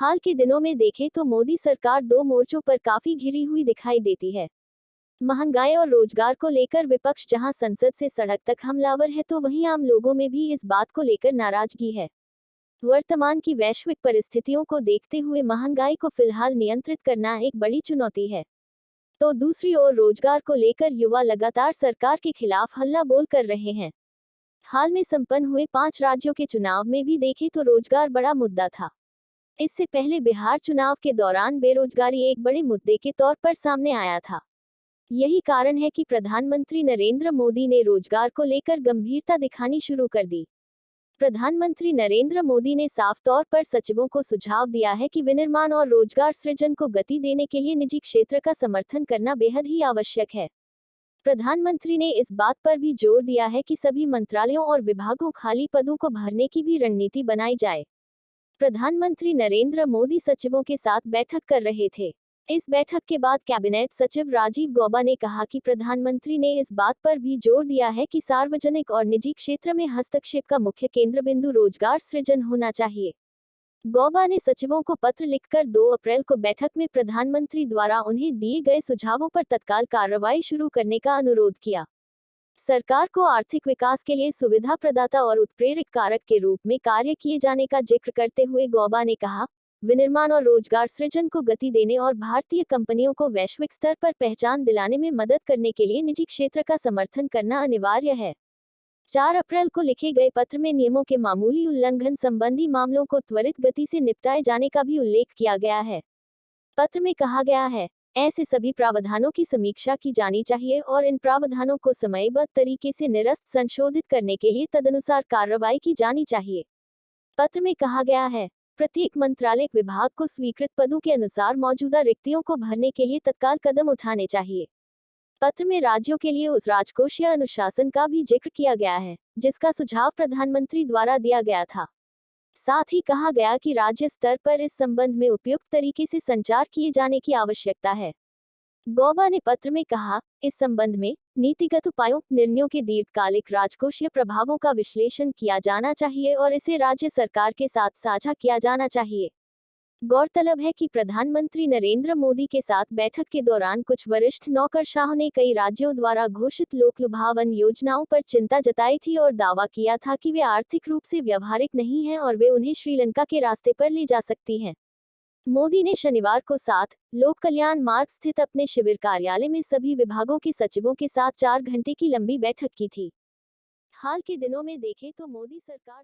हाल के दिनों में देखें तो मोदी सरकार दो मोर्चों पर काफी घिरी हुई दिखाई देती है। महंगाई और रोजगार को लेकर विपक्ष जहां संसद से सड़क तक हमलावर है, तो वहीं आम लोगों में भी इस बात को लेकर नाराजगी है। वर्तमान की वैश्विक परिस्थितियों को देखते हुए महंगाई को फिलहाल नियंत्रित करना एक बड़ी चुनौती है। तो दूसरी ओर रोजगार को लेकर युवा लगातार सरकार के खिलाफ हल्ला बोल कर रहे हैं। हाल में संपन्न हुए 5 राज्यों के चुनाव में भी देखें तो रोजगार बड़ा मुद्दा था। इससे पहले बिहार चुनाव के दौरान बेरोजगारी एक बड़े मुद्दे के तौर पर सामने आया था। यही कारण है कि प्रधानमंत्री नरेंद्र मोदी ने रोजगार को लेकर गंभीरता दिखानी शुरू कर दी। प्रधानमंत्री नरेंद्र मोदी ने साफ तौर पर सचिवों को सुझाव दिया है कि विनिर्माण और रोजगार सृजन को गति देने के लिए निजी क्षेत्र का समर्थन करना बेहद ही आवश्यक है। प्रधानमंत्री ने इस बात पर भी जोर दिया है कि सभी मंत्रालयों और विभागों खाली पदों को भरने की भी रणनीति बनाई जाए। प्रधानमंत्री नरेंद्र मोदी सचिवों के साथ बैठक कर रहे थे। इस बैठक के बाद कैबिनेट सचिव राजीव गौबा ने कहा कि प्रधानमंत्री ने इस बात पर भी जोर दिया है कि सार्वजनिक और निजी क्षेत्र में हस्तक्षेप का मुख्य केंद्र बिंदु रोजगार सृजन होना चाहिए। गौबा ने सचिवों को पत्र लिखकर 2 अप्रैल को बैठक में प्रधानमंत्री द्वारा उन्हें दिए गए सुझावों पर तत्काल कार्रवाई शुरू करने का अनुरोध किया। सरकार को आर्थिक विकास के लिए सुविधा प्रदाता और उत्प्रेरक कारक के रूप में कार्य किए जाने का जिक्र करते हुए गौबा ने कहा, विनिर्माण और रोजगार सृजन को गति देने और भारतीय कंपनियों को वैश्विक स्तर पर पहचान दिलाने में मदद करने के लिए निजी क्षेत्र का समर्थन करना अनिवार्य है। 4 अप्रैल को लिखे गए पत्र में नियमों के मामूली उल्लंघन संबंधी मामलों को त्वरित गति से निपटाए जाने का भी उल्लेख किया गया है। पत्र में कहा गया है, ऐसे सभी प्रावधानों की समीक्षा की जानी चाहिए और इन प्रावधानों को समयबद्ध तरीके से निरस्त संशोधित करने के लिए तदनुसार कार्रवाई की जानी चाहिए। पत्र में कहा गया है, प्रत्येक मंत्रालय विभाग को स्वीकृत पदों के अनुसार मौजूदा रिक्तियों को भरने के लिए तत्काल कदम उठाने चाहिए। पत्र में राज्यों के लिए उस राजकोषीय अनुशासन का भी जिक्र किया गया है, जिसका सुझाव प्रधानमंत्री द्वारा दिया गया था। साथ ही कहा गया कि राज्य स्तर पर इस संबंध में उपयुक्त तरीके से संचार किए जाने की आवश्यकता है। गौबा ने पत्र में कहा, इस संबंध में नीतिगत उपायों, निर्णयों के दीर्घकालिक राजकोषीय प्रभावों का विश्लेषण किया जाना चाहिए और इसे राज्य सरकार के साथ साझा किया जाना चाहिए। गौरतलब है कि प्रधानमंत्री नरेंद्र मोदी के साथ बैठक के दौरान कुछ वरिष्ठ नौकरशाहों ने कई राज्यों द्वारा घोषित लोकलुभावन योजनाओं पर चिंता जताई थी और दावा किया था कि वे आर्थिक रूप से व्यावहारिक नहीं हैं और वे उन्हें श्रीलंका के रास्ते पर ले जा सकती हैं। मोदी ने शनिवार को 7 लोक कल्याण मार्ग स्थित अपने शिविर कार्यालय में सभी विभागों के सचिवों के साथ 4 घंटे की लंबी बैठक की थी। हाल के दिनों में देखें तो मोदी सरकार